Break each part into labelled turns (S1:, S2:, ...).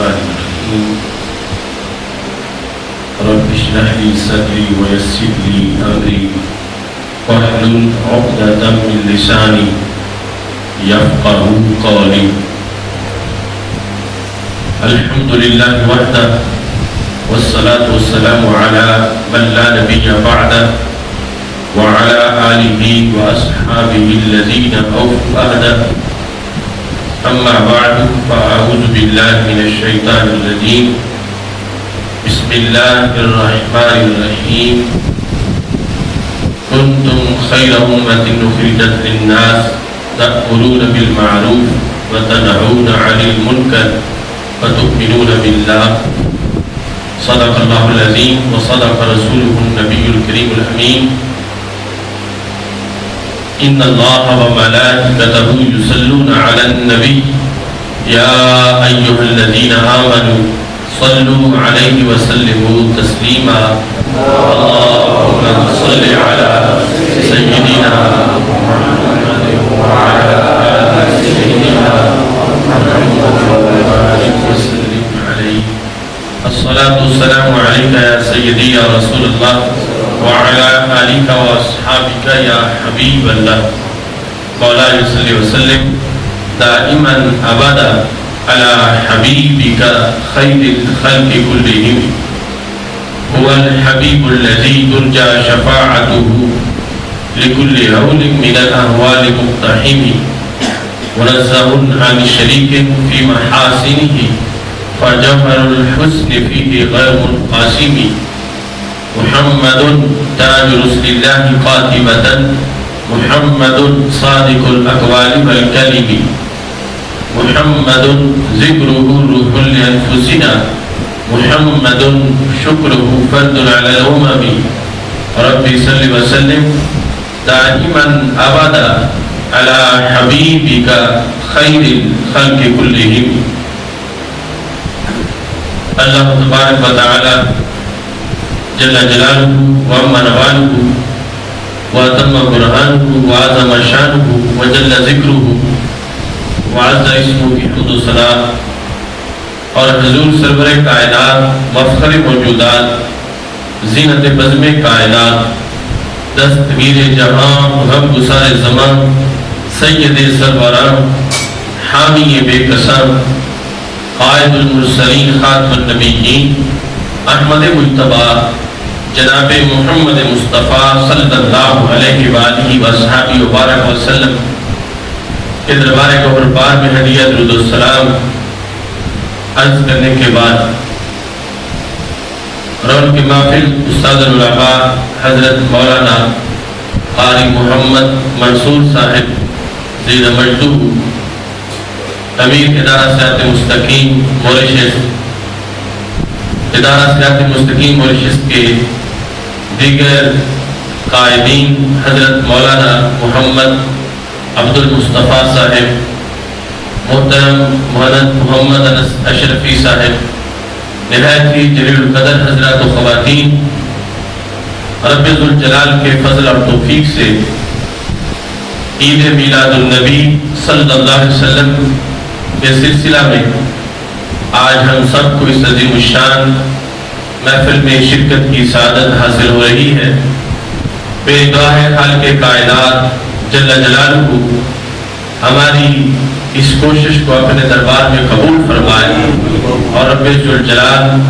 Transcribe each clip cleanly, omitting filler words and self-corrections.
S1: الرحمن الرحيم رب اشرح لي صدري ويسر لي أمري واحلل عقدة من لساني يفقهوا قولي الحمد لله وحده والصلاة والسلام على من لا نبي بعده وعلى آله وأصحابه الذين أوفوا عهده أما بعد فأعوذ بالله من الشيطان الرجيم بسم الله الرحمن الرحيم كنتم خير أمة أخرجت للناس تأمرون بالمعروف وتنهون عن المنكر وتؤمنون بالله صدق الله العظيم وصدق رسوله النبي الكريم الأمين إن الله وملائكته يصلون على النبي يا أيها الذين آمنوا صلوا عليه وسلموا تسليما اللهم صل على سيدنا محمد وعلى آل سيدنا محمد وبارك وسلم عليه الصلاة والسلام عليك يا سيدي يا رسول الله وعلى آلك وأصحابك يا حبيب الله مولاي صل وسلم دائما أبدا على حبيبك خير الخلق كلهم هو الحبيب الذي ترجى شفاعته لكل هول من الأهوال مقتحم منزه عن شريك في محاسنه فجوهر الحسن فيه غير منقسم محمد تاج رسل الله قاتبة محمد صادق الأقوال والكلم محمد ذكره روح لأنفسنا محمد شكره فرد على الأمم ربي صل وسلم دائما أبدا على حبيبك خير الخلق كلهم اللہ تبارک و تعالی جل جلالہ وعم نوالہ واتم برہانہ وعظم شانہ وجل ذکرہ وعز اسمہ کی حمد و ثنا اور حضور سرور کائنات مفخر موجودات زینت بزم کائنات دستگیر جہاں غم گسار زمان سید سروران حامی بے قسم قائد المرسلین خاتم النبیین احمد مجتبی جناب محمد مصطفیٰ صلی اللہ علیہ وآلہ وصحبہ وبارک وسلم کے دربار گوہر پار میں ہدیہ درود السلام عرض کرنے کے بعد رون کی محفل استاد العلماء حضرت مولانا قاری محمد منصور صاحب زیر مجدو امیر ادارہ صحت مستقیم موریشس ادارہ صحت مستقیم موریشس کے دیگر قائدین حضرت مولانا محمد عبد المصطفیٰ صاحب محترم محمد انس اشرفی صاحب نہایت ہی جلیل القدر حضرات و خواتین رب ذوالجلال کے فضل اور توفیق سے عید میلاد النبی صلی اللہ علیہ وسلم کے سلسلہ میں آج ہم سب کو اس عظیم الشان محفل میں شرکت کی سعادت حاصل ہو رہی ہے بے دعا ہے خالق کائنات جل جلالہ ہماری اس کوشش کو اپنے دربار میں قبول فرمائے اور رب ذوالجلال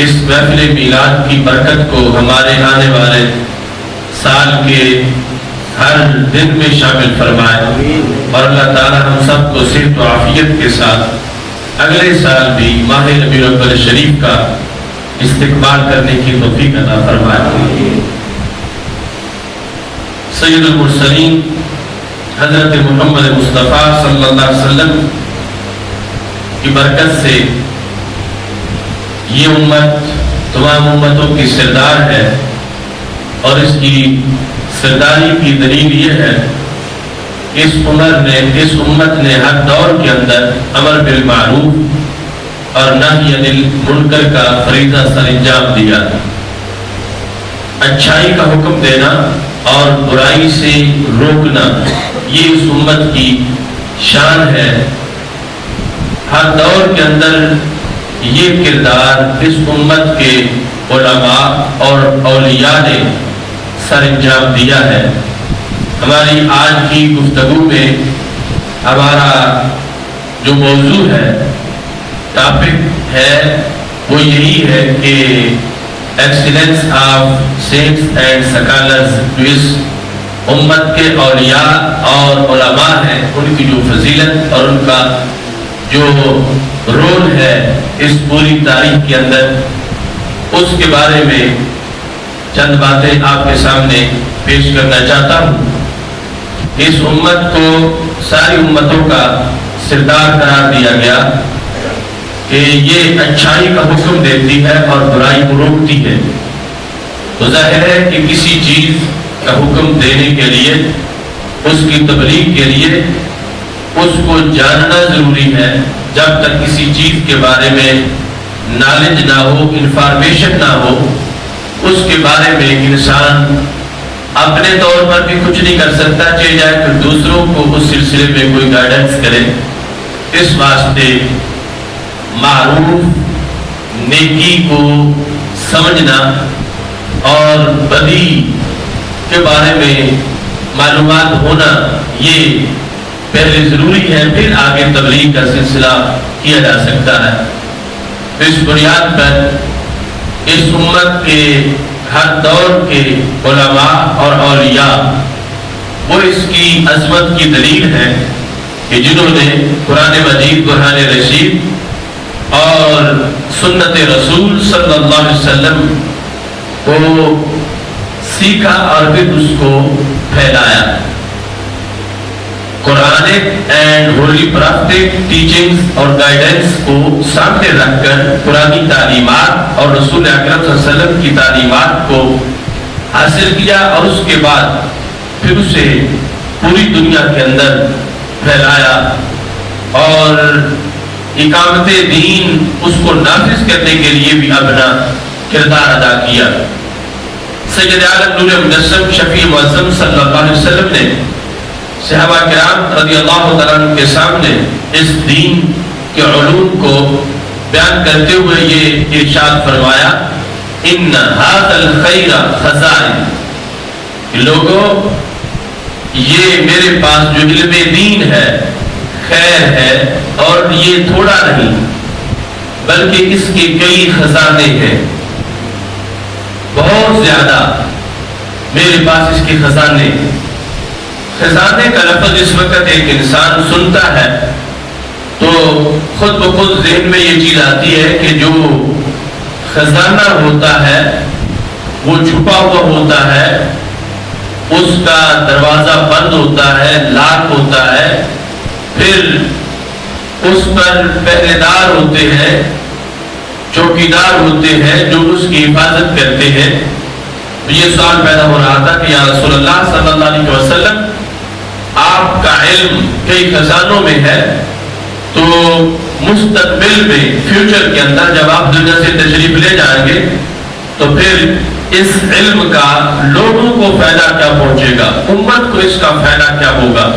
S1: اس محفل میلاد کی برکت کو ہمارے آنے والے سال کے ہر دن میں شامل فرمائے اور اللہ تعالی ہم سب کو صحت و عافیت کے ساتھ اگلے سال بھی ماہ ربیع الاول شریف کا استقبال کرنے کی توفیق عطا فرمائے سید المرسلین حضرت محمد مصطفیٰ صلی اللہ علیہ وسلم کی برکت سے یہ امت تمام امتوں کی سردار ہے اور اس کی سرداری کی دلیل یہ ہے اس امت نے ہر دور کے اندر امر بالمعروف اور نہی عن المنکر کا فریضہ سر انجام دیا اچھائی کا حکم دینا اور برائی سے روکنا یہ اس امت کی شان ہے. ہر دور کے اندر یہ کردار اس امت کے علماء اور اولیاء نے سر انجام دیا ہے۔ ہماری آج کی گفتگو میں ہمارا جو موضوع ہے، ٹاپک ہے، وہ یہی ہے کہ excellence of saints and scholars, جو اس امت کے اولیاء اور علماء ہیں، ان کی جو فضیلت اور ان کا جو رول ہے اس پوری تاریخ کے اندر، اس کے بارے میں چند باتیں آپ کے سامنے پیش کرنا چاہتا ہوں۔ اس امت کو ساری امتوں کا سردار قرار دیا گیا کہ یہ اچھائی کا حکم دیتی ہے اور برائی کو روکتی ہے۔ تو ظاہر ہے کہ کسی چیز کا حکم دینے کے لیے، اس کی تبلیغ کے لیے اس کو جاننا ضروری ہے۔ جب تک کسی چیز کے بارے میں نالج نہ ہو، انفارمیشن نہ ہو، اس کے بارے میں انسان اپنے طور پر بھی کچھ نہیں کر سکتا، چاہے جائے پھر دوسروں کو اس سلسلے میں کوئی گائیڈنس کرے۔ اس واسطے معروف، نیکی کو سمجھنا اور بدی کے بارے میں معلومات ہونا، یہ پہلے ضروری ہے، پھر آگے تبلیغ کا سلسلہ کیا جا سکتا ہے۔ اس بنیاد پر اس امت کے ہر دور کے علماء اور اولیاء وہ اس کی عظمت کی دلیل ہے کہ جنہوں نے قرآن مجید، برہان رشید اور سنت رسول صلی اللہ علیہ وسلم کو سیکھا اور پھر اس کو پھیلایا۔ Quranic and holy prophetic teachings اور گائیڈنس کو سامنے رکھ کر قرآنی تعلیمات اور رسول اکرم صلی اللہ علیہ وسلم کی تعلیمات کو حاصل کیا، اور اس کے بعد پھر اسے پوری دنیا کے اندر پھیلایا اور اقامت دین، اس کو نافذ کرنے کے لیے بھی اپنا کردار ادا کیا۔ سید عالم نور مجسم شفیع معظم صلی اللہ علیہ وسلم نے صحابہ کرام رضی اللہ تعالیٰ عنہ کے سامنے اس دین کے علوم کو بیان کرتے ہوئے یہ ارشاد فرمایا، ان ھذا الخیر خزائن، لوگوں یہ میرے پاس جو علم دین ہے، خیر ہے، اور یہ تھوڑا نہیں بلکہ اس کے کئی خزانے ہیں، بہت زیادہ میرے پاس اس کے خزانے۔ خزانے کا لفظ اس وقت ایک انسان سنتا ہے تو خود بخود ذہن میں یہ چیز آتی ہے کہ جو خزانہ ہوتا ہے وہ چھپا ہوا ہوتا ہے، اس کا دروازہ بند ہوتا ہے، لاک ہوتا ہے، پھر اس پر پہرے دار ہوتے ہیں، چوکیدار ہوتے ہیں جو اس کی حفاظت کرتے ہیں۔ یہ سوال پیدا ہو رہا تھا کہ یا رسول اللہ صلی اللہ علیہ وسلم، آپ کا علم کئی خزانوں میں ہے، تو مستقبل میں، فیوچر کے اندر جب آپ دنیا سے تشریف لے جائیں گے تو پھر اس علم کا لوگوں کو فائدہ کیا پہنچے گا، امت کو اس کا فائدہ کیا ہوگا؟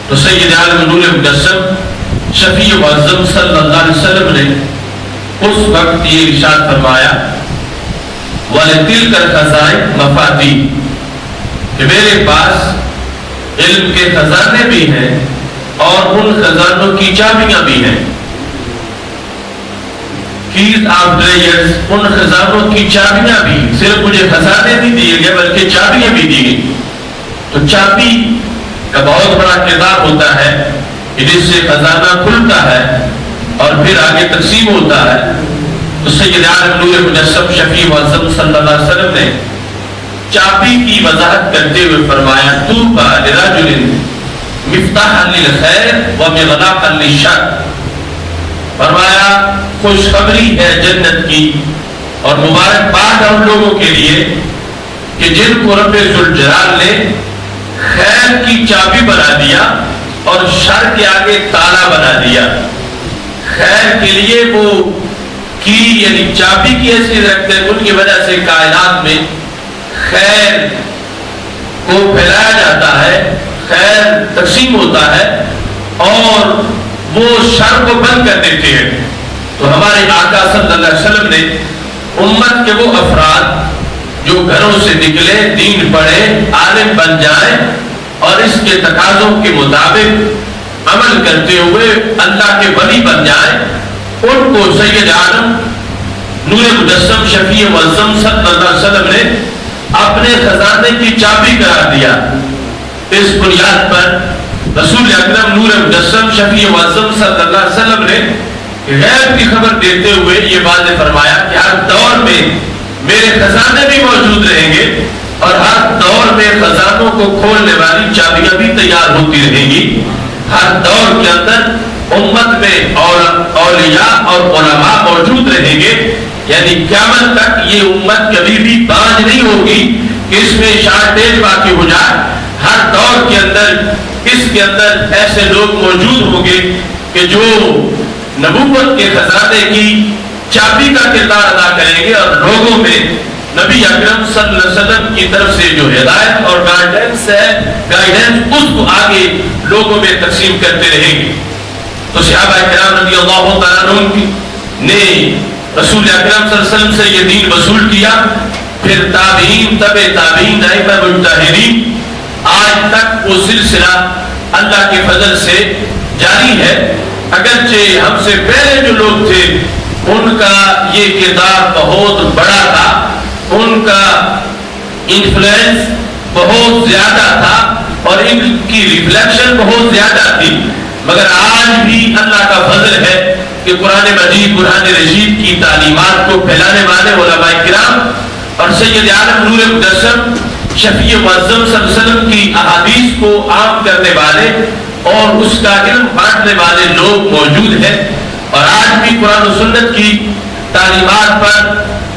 S1: تو سید عالم نور مجسم شفیع معظم صلی اللہ علیہ وسلم نے اس وقت یہ ارشاد فرمایا، وَلِتِلْكَ الْخَزَائِنُ مَفَاتِيحُ، کہ میرے پاس علم کے خزانے بھی ہیں اور ان خزانوں کی چابیاں بھی ہیں۔ کیز آف ٹریجرز، ان خزانوں کی چابیاں بھی، صرف مجھے خزانے نہیں دیے گئے بلکہ چابیاں بھی دی گئی۔ تو چابی کا بہت بڑا کردار ہوتا ہے کہ جس سے خزانہ کھلتا ہے اور پھر آگے تقسیم ہوتا ہے۔ تو سید عالم نور مجسم شفیع معظم صلی اللہ علیہ وسلم نے چابی کی وضاحت کرتے ہوئے فرمایا، طوبی لرجل مفتاحا للخیر ومغلاقا للشر، فرمایا خوشخبری ہے جنت کی اور مبارکباد ہے ان لوگوں کے لیے کہ جن کو رب ذوالجلال نے خیر کی چابی بنا دیا اور شر کے آگے تالا بنا دیا۔ خیر کے لیے وہ کی یعنی چابی کی حیثیت رکھتے ہیں، ان کی وجہ سے کائنات میں خیر کو پھیلایا جاتا ہے، خیر تقسیم ہوتا ہے، اور وہ شر کو بند کر دیتے ہیں۔ تو ہمارے آقا صلی اللہ علیہ وسلم نے امت کے وہ افراد جو گھروں سے نکلے، دین پڑھے، عالم بن جائیں اور اس کے تقاضوں کے مطابق عمل کرتے ہوئے اللہ کے ولی بن جائیں، ان کو سید عالم نور مجسم شفیع معظم صلی اللہ علیہ وسلم نے اپنے خزانے کی چابی قرار دیا۔ اس بنیاد پر رسول اکرم نور مجسم شفیع معظم صلی اللہ علیہ وسلم نے غیب کی خبر دیتے ہوئے یہ واضح فرمایا کہ ہر دور میں میرے خزانے بھی موجود رہیں گے اور ہر دور میں خزانوں کو کھولنے والی چابیاں بھی تیار ہوتی رہیں گی۔ ہر دور کے اندر امت میں اولیاء اور علماء موجود رہیں گے، یعنی قیامت تک یہ امت کبھی بھی بانج نہیں ہوگی کہ اس میں شارٹیج واقع ہو جائے۔ ہر دور کے اندر اس کے اندر ایسے لوگ موجود ہوں گے کہ جو نبوت کے خزانے کی چابی کا کردار ادا کریں گے اور لوگوں میں نبی اکرم صلی اللہ علیہ وسلم کی طرف سے جو ہدایت اور گائیڈنس اس کو آگے لوگوں میں تقسیم کرتے رہیں گے۔ تو صحابہ کرام رضی اللہ تعالیٰ عنہ نے رسول اکرم صلی اللہ علیہ وسلم سے یہ دین وصول کیا، پھر تابعین، تبع تابعین، ائمہ مجتہدین، آج تک وہ سلسلہ اللہ کے فضل سے جاری ہے۔ اگرچہ ہم سے پہلے جو لوگ تھے ان کا یہ کردار بہت بڑا تھا، ان کا انفلوئنس بہت زیادہ تھا اور ان کی ریفلیکشن بہت زیادہ تھی، مگر آج بھی اللہ کا فضل ہے کہ قرآن مجید، قرآن رشید کی تعلیمات کو پھیلانے والے علماء کرام اور سید عالم نور مجسم شفیع معظم صلی اللہ علیہ وسلم کی احادیث کو عام کرنے والے اور اس کا علم بانٹنے والے لوگ موجود ہیں، اور آج بھی قرآن و سنت کی تعلیمات پر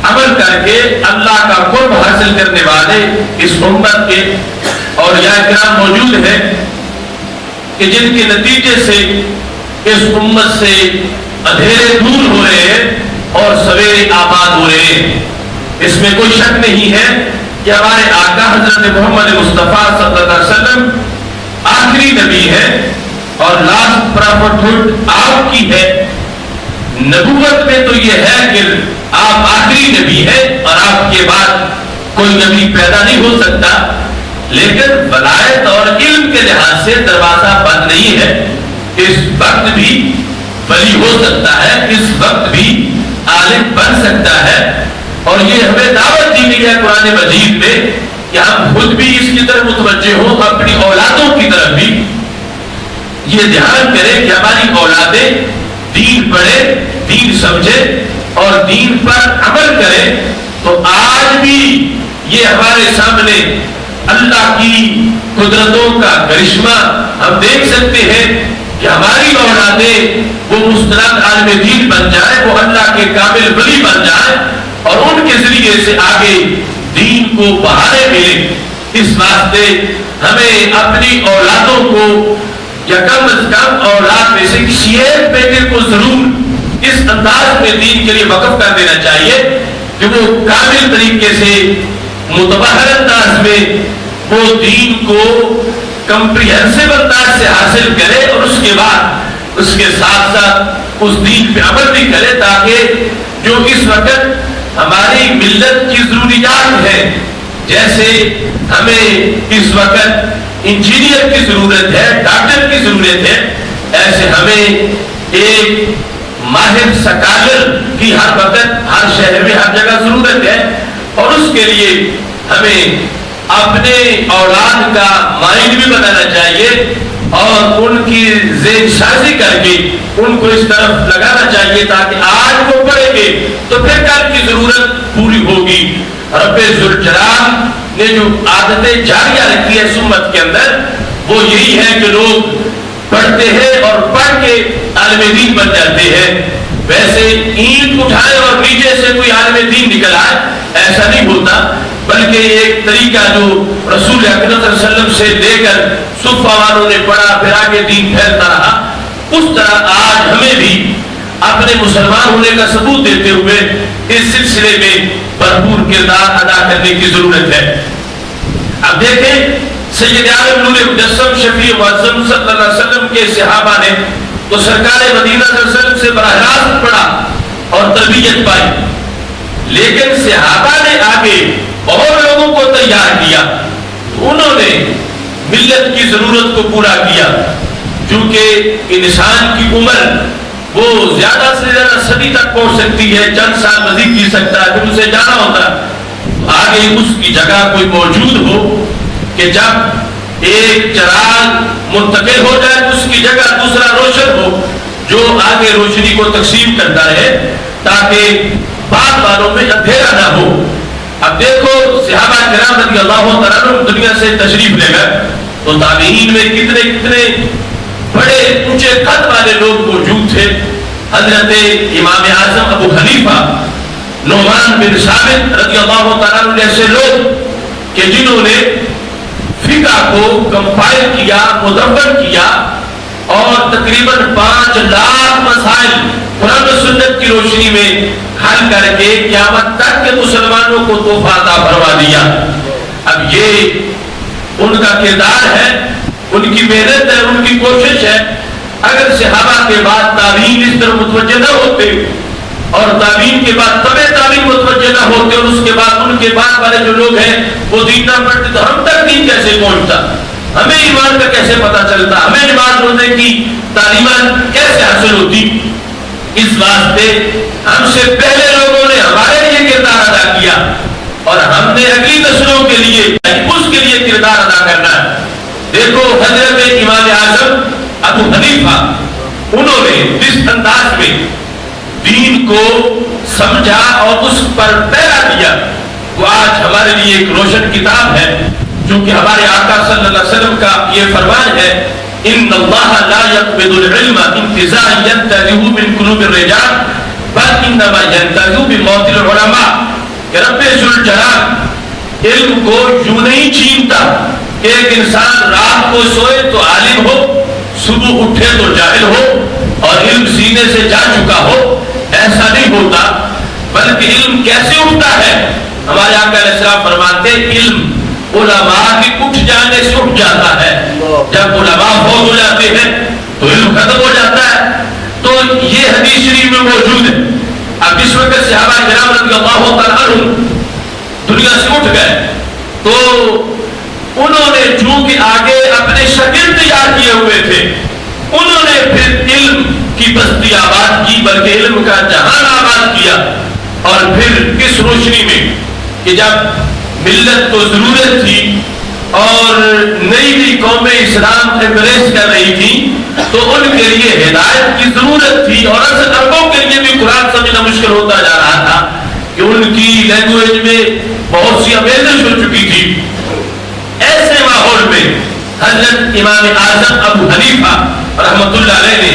S1: عمل کر کے اللہ کا قرب حاصل کرنے والے اس امت کے اولیاء کرام موجود ہیں کہ جن کے نتیجے سے اس امت سے اندھیرے دور ہو رہے ہیں اور سویرے آباد ہو رہے ہیں۔ اس میں کوئی شک نہیں ہے کہ ہمارے آقا حضرت محمد مصطفیٰ صلی اللہ علیہ وسلم آخری نبی ہے اور لاسٹ پرافٹ ہوڈ آپ کی ہے۔ نبوت میں تو یہ ہے کہ آپ آخری نبی ہے اور آپ کے بعد کوئی نبی پیدا نہیں ہو سکتا، لیکن ولایت اور علم کے لحاظ سے دروازہ بند نہیں ہے۔ اس وقت بھی ولی ہو سکتا ہے، اس وقت بھی عالم بن سکتا ہے، اور یہ ہمیں دعوت دی گئی ہے قرآن مجید میں کہ ہم خود بھی اس کی طرف متوجہ ہوں، اپنی اولادوں کی طرف بھی یہ دھیان کریں کہ ہماری اولادیں دین پڑھے، دین سمجھے اور دین پر عمل کریں۔ تو آج بھی یہ ہمارے سامنے اللہ کی قدرتوں کا کرشمہ ہم دیکھ سکتے ہیں کہ ہماری اولادیں وہ مستند عالم دین بن جائیں، وہ اللہ کے کامل ولی بن جائیں اور ان کے ذریعے سے آگے دین کو بہانے ملے۔ اس واسطے ہمیں اپنی اولادوں کو یا کم از کم اولاد میں سے کسی ایک بیٹے کو ضرور اس انداز میں دین کے لیے وقف کر دینا چاہیے کہ وہ کامل طریقے سے متبہر انداز میں وہ دین کو کمپریہنسو انداز سے حاصل کرے اور اس کے بعد اس کے ساتھ ساتھ اس دین پہ عمل بھی کرے، تاکہ جو اس وقت ہماری ملت کی ضروریات ہے، جیسے ہمیں اس وقت انجینئر کی ضرورت ہے، ڈاکٹر کی ضرورت ہے، ایسے ہمیں ایک ماہر سکالر کی ہر وقت ہر شہر میں ہر جگہ ضرورت ہے، اور اس کے لیے ہمیں اپنے اولاد کا مائنڈ بھی بنانا چاہیے اور ان کی ذہن سازی کر کے ان کو اس طرف لگانا چاہیے تاکہ آج وہ پڑھیں گے تو پھر کل کی ضرورت پوری ہوگی۔ رب ذوالجلال نے جو عادتیں جاریہ رکھی ہے اس امت کے اندر وہ یہی ہے کہ لوگ پڑھتے ہیں اور پڑھ کے عالم دین بن جاتے ہیں۔ ویسے اینٹ اٹھائے اور نیچے سے کوئی عالم دین نکل آئے ایسا نہیں ہوتا، بلکہ ایک طریقہ جو رسول اکرم صلی اللہ علیہ وسلم سے لے کر صحابہ والوں نے پڑھا پھر آگے دین پھیلتا رہا، اس طرح آج ہمیں بھی اپنے مسلمان ہونے کا ثبوت دیتے ہوئے اس سلسلے میں بھرپور کردار ادا کرنے کی ضرورت ہے۔ اب دیکھیں سید عالم نور مجسم شفیع معظم صلی اللہ علیہ وسلم کے صحابہ نے تو سرکار مدینہ صلی اللہ علیہ وسلم سے براہ راست پڑھا اور تربیت پائی، لیکن صحابہ نے آگے اور لوگوں کو تیار کیا، انہوں نے ملت کی ضرورت کو پورا کیا۔ چونکہ انسان کی عمر وہ زیادہ سے زیادہ صدی تک پہنچ سکتی ہے، چند سال مزید جی سکتا ہے، پھر اسے جانا ہوتا ہے، آگے اس کی جگہ کوئی موجود ہو کہ جب ایک چراغ منتقل ہو جائے تو اس کی جگہ دوسرا روشن ہو جو آگے روشنی کو تقسیم کرتا رہے تاکہ بعد والوں میں اندھیرا نہ ہو۔ اب دیکھو صحابہ کرام رضی اللہ تعالیٰ عنہ دنیا سے تشریف لے گئے تو تابعین میں کتنے کتنے بڑے اونچے قد والے لوگ موجود تھے۔ حضرت امام اعظم ابو حنیفہ، نعمان بن ثابت رضی اللہ تعالیٰ عنہ جیسے لوگ کہ جنہوں نے فقہ کو کمپائل کیا، مدون کیا اور تقریباً 5 لاکھ مسائل قرآن و سنت کی روشنی میں حل کر کے قیامت تک کے مسلمانوں کو تحفہ عطا فرما دیا۔ اب یہ ان کا کردار ہے، ان کی محنت ہے، ان کی کوشش ہے۔ اگر صحابہ کے بعد تابعین اس طرح متوجہ نہ ہوتے اور تابعین کے بعد تبع تابعین متوجہ نہ ہوتے اور اس کے بعد ان کے بعد والے جو لوگ ہیں وہ دین نہ پڑھتے تو ہم تک دین کیسے پہنچتا، ہمیں ایمان کا کیسے پتہ چلتا، ہمیں نماز روزے کی تعلیمات کیسے حاصل ہوتی؟ اس واسطے ہم سے پہلے لوگوں نے ہمارے لیے کردار ادا کیا اور ہم نے اگلی نسلوں کے لیے اس کے لیے کردار ادا کرنا ہے۔ دیکھو حضرت امام اعظم ابو حنیفہ، انہوں نے جس انداز میں دین کو سمجھا اور اس پر پیرا دیا وہ آج ہمارے لیے ایک روشن کتاب ہے، چونکہ ہمارے آقا صلی اللہ علیہ وسلم کا یہ فرمان ہے ان اللہ لا يقبض العلم انتزاعا ينتزعه من قلوب الرجال بل انما ينتزع بموت العلماء کہ رب ذوالجلال علم کو یوں نہیں چھینتا کہ ایک انسان رات کو سوئے تو عالم ہو، صبح اٹھے تو جاہل ہو اور علم سینے سے جا چکا ہو، ایسا نہیں ہوتا، بلکہ علم کیسے اٹھتا ہے؟ ہمارے آقا علیہ السلام فرماتے ہیں علم علماء کی اٹھ جانے سے اٹھ جاتا ہے، جب علماء فوت ہو جاتے ہیں تو علم ختم ہو جاتا ہے۔ تو یہ حدیث شریف میں موجود ہے۔ اب اس وقت صحابہ کرام رضی اللہ تعالیٰ عنہ دنیا سے اٹھ گئے تو انہوں نے چونکہ آگے اپنے شاگرد تیار کیے ہوئے تھے، انہوں نے پھر علم کی بستی آباد کی، بلکہ علم کا جہان آباد کیا۔ اور پھر کس روشنی میں کہ جب ملت کو ضرورت تھی اور نئی نئی قوم اسلام امبریس کر رہی تھی تو ان کے لیے ہدایت کی ضرورت تھی اور اصل عربوں کے لیے بھی قرآن سمجھنا مشکل ہوتا جا رہا تھا کہ ان کی لینگویج میں بہت سی آمیزش ہو چکی تھی۔ ایسے ماحول میں حضرت امام اعظم ابو حنیفہ رحمۃ اللہ علیہ نے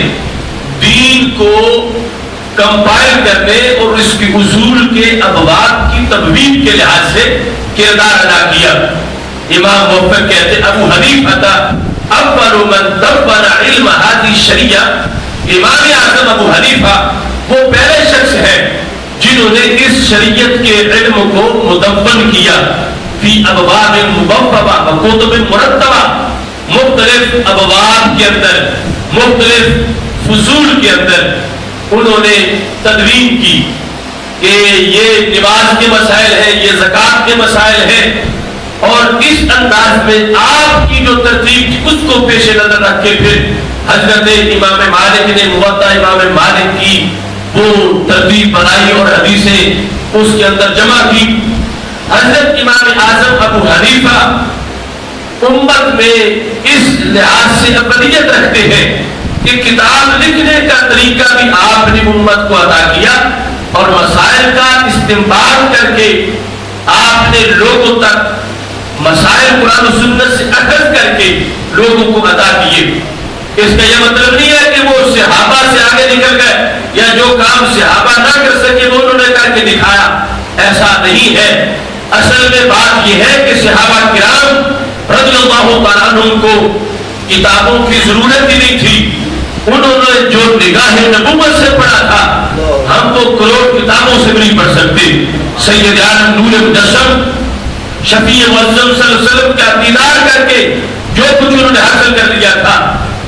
S1: دین کو کمپائل کرنے اور اس کے اصول کے ابواب کی تبویب کے لحاظ سے کردار ادا کیا۔ امام موفق کہتے ہیں ابو حنیفہ اول من دبر علم هذه الشریعہ، امام اعظم ابو حنیفہ وہ پہلے شخص ہیں جنہوں نے اس شریعت کے علم کو مدون کیا فی ابواب مبوبہ و کتب مرتبہ، مختلف ابواب کے اندر، مختلف فصول کے اندر انہوں نے تدوین کی کہ یہ نماز کے مسائل ہیں، یہ زکوٰۃ کے مسائل ہیں، اور اس انداز میں آپ کی جو ترتیب تھی اس کو پیش نظر رکھ کے پھر حضرت امام مالک نے موطا امام مالک کی وہ ترتیب بنائی اور حدیثیں اس کے اندر جمع کی۔ حضرت امام اعظم ابو حنیفہ امت میں اس لحاظ سے ابدیت رکھتے ہیں کہ کتاب لکھنے کا طریقہ بھی آپ نے امت کو عطا کیا اور مسائل کا استنباط کر کے آپ نے لوگوں تک مسائل قرآن و سنت سے اخذ کر کے لوگوں کو عطا کیے۔ اس کا یہ مطلب نہیں ہے کہ وہ صحابہ سے آگے نکل گئے یا جو کام صحابہ نہ کر سکے وہ انہوں نے کر کے دکھایا، ایسا نہیں ہے۔ اصل میں بات یہ ہے کہ صحابہ کرام رضی اللہ تعالیٰ عنہ کو کتابوں کی ضرورت ہی نہیں تھی، انہوں نے جو نگاہ نبوت سے پڑھا تھا ہم تو کروڑ کتابوں سے بھی نہیں پڑھ سکتے۔ سید عالم نور مجسم شفیع معظم صلی اللہ علیہ وسلم کا دیدار کر کے جو کچھ انہوں نے حاصل کر لیا تھا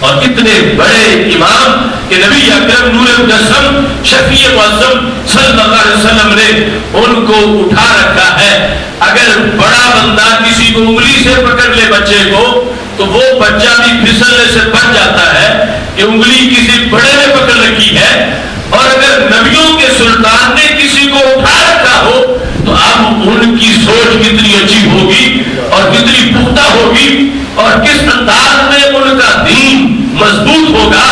S1: اور اتنے بڑے امام کہ نبی اکرم نور مجسم شفیع معظم صلی اللہ علیہ وسلم نے ان کو اٹھا رکھا ہے. اگر بڑا بندہ کسی کو انگلی سے پکڑ لے بچے کو تو وہ بچہ بھی پھسلنے سے بچ جاتا ہے کہ انگلی کسی بڑے نے پکڑ رکھی ہے. اور اگر نبیوں کے سلطان نے کسی کو اٹھا رکھا ہو تو اب ان کی سوچ کتنی اچھی ہوگی اور کتنی پختہ ہوگی اور کس انداز میں ان کا دین مضبوط ہوگا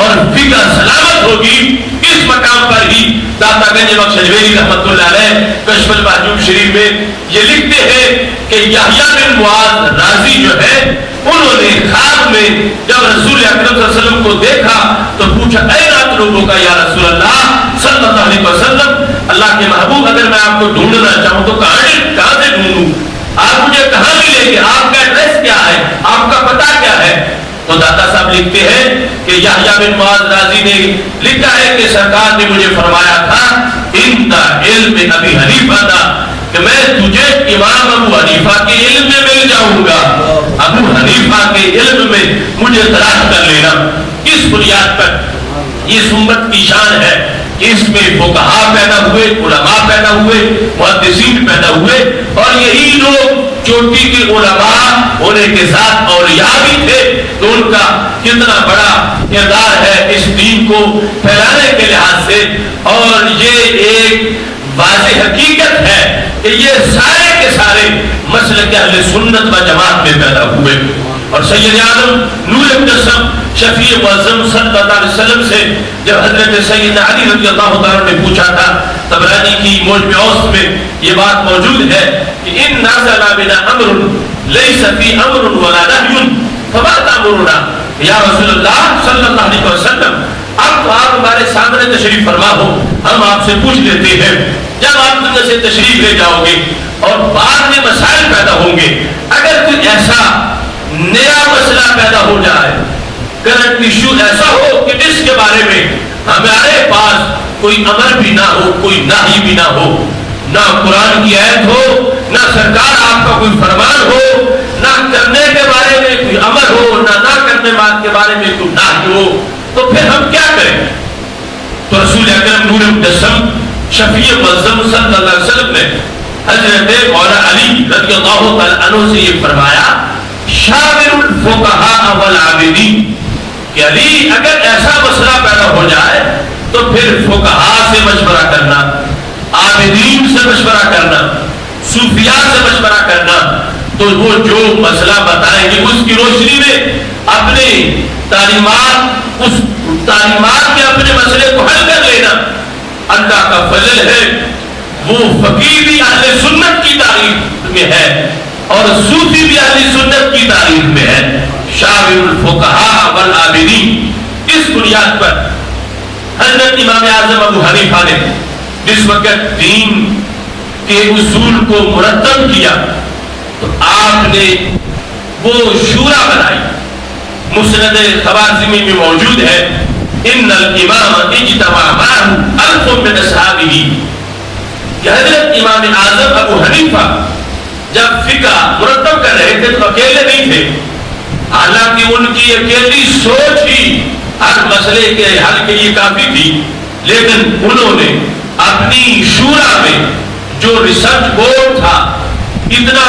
S1: اور فکر سلامت ہوگی. اس مقام پر ہی داتا گنج بخش اجمیری رحمۃ اللہ علیہ کشف المحجوب شریف میں یہ لکھتے ہیں کہ یحییٰ بن معاذ رازی جو ہے انہوں نے خواب میں جب رسول اکرم صلی اللہ علیہ وسلم کو دیکھا تو پوچھا اے رات لوگوں کا یا رسول اللہ صلی اللہ علیہ وسلم, اللہ کے محبوب اگر میں آپ کو ڈھونڈنا چاہوں تو کہاں سے ڈھونڈوں, آپ مجھے کہاں ملیں گے, آپ کا ایڈریس کیا ہے, آپ کا پتہ کیا ہے؟ تو داتا صاحب لکھتے ہیں کہ یحییٰ بن معاذ رازی نے لکھا ہے کہ سرکار نے مجھے فرمایا تھا ان علم ابی حنیفہ تھا کہ میں تجھے امام ابو حنیفہ کے علم میں مل جاؤں گا, ابو حنیفہ کے علم میں مجھے تلاش کر لینا. اس بنیاد پر اس امت کی شان ہے کہ اس میں فقہاء پیدا ہوئے, علماء پیدا ہوئے, محدثین پیدا ہوئے اور یہی لوگ چوٹی کے علماء ہونے کے ساتھ اولیاء بھی تھے. تو ان کا کتنا بڑا کردار ہے اس دین کو پھیلانے کے لحاظ سے. اور یہ ایک واضح حقیقت ہے کہ یہ سارے کے سارے مسلک اہل سنت و جماعت میں پیدا ہوئے. اور سید اعظم نور مجسم شفیع معظم صلی اللہ علیہ وسلم سے جب حضرت سیدنا علی رضی اللہ تعالیٰ نے پوچھا تھا, طبرانی کی موجم اوسط میں یہ بات موجود ہے کہ ان نازل بنا امر لیس فی امر ولا نہی فما تأمرنا, یا رسول اللہ صلی اللہ علیہ وسلم اب تو آپ ہمارے سامنے تشریف فرما ہو, ہم آپ سے پوچھ لیتے ہیں. جب آپ دنیا سے تشریف لے جاؤ گے اور بعد میں مسائل پیدا ہوں گے, اگر کوئی ایسا نیا مسئلہ پیدا ہو جائے, کرنٹ ایشو ایسا ہو کہ جس کے بارے میں ہمارے پاس کوئی امر بھی نہ ہو, کوئی نہی بھی نہ ہو, نہ قرآن کی آیت ہو, نہ سرکار آپ کا کوئی فرمان ہو, نہ کرنے کے بارے میں کوئی امر ہو, نہ کرنے کے بارے میں کوئی نہی ہو, تو پھر ہم کیا کریں؟ تو رسول اکرم نور مجسم شفیع معظم صلی اللہ علیہ وسلم نے حضرت مولانا علی رضی اللہ تعالیٰ عنہ سے یہ فرمایا شاور الفقہاء والعابدین کہ علی اگر ایسا مسئلہ پیدا ہو جائے تو پھر فقہاء سے مشورہ کرنا, عابدین سے مشورہ کرنا, صوفیاء سے مشورہ کرنا, تو وہ جو مسئلہ بتائیں گے اس کی روشنی میں اپنے تعلیمات, اس تعلیمات کے اپنے مسئلے کو حل کر لینا. اللہ کا فضل ہے وہ فقیہ بھی اہل سنت کی تعریف میں ہے اور صوفی بھی اہل سنت کی تعریف میں ہے. شاور الفقہاء والعابدین. اس بنیاد پر حضرت امام اعظم ابو حنیفہ نے جس وقت دین کے اصول کو مرتب کیا تو آپ نے وہ شورا بنائی, مسند خوارزمی میں موجود ہے ان الامام اجتمع معه الف من اصحابہ, کہ حضرت امام اعظم ابو حنیفہ جب فقہ مرتب کر رہے تھے تو اکیلے نہیں تھے, حالانکہ ان کی اکیلی سوچ ہی ہر مسئلے کے حل کے لیے کافی تھی, لیکن انہوں نے اپنی شورا میں جو ریسرچ بورڈ تھا, اتنا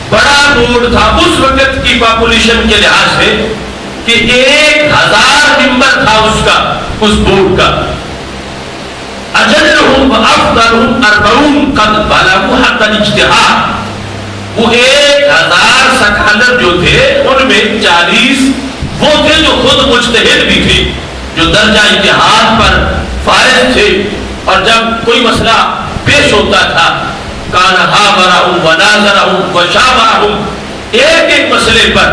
S1: بڑا بورڈ تھا اس وقت کی پاپولیشن کے لحاظ سے کہ 1000 ممبر تھا اس بورڈ کا. اجلهم وافضلهم 40 قد بلغوا حد الاجتهاد. وہ 1000 سکالر جو تھے ان میں 40 وہ تھے جو خود مجتہد بھی تھے, جو درجہ اجتہاد پر فائز تھے, اور جب کوئی مسئلہ پیش ہوتا تھا کان حاورهم وناظرهم وشاورهم, ایک مسئلے پر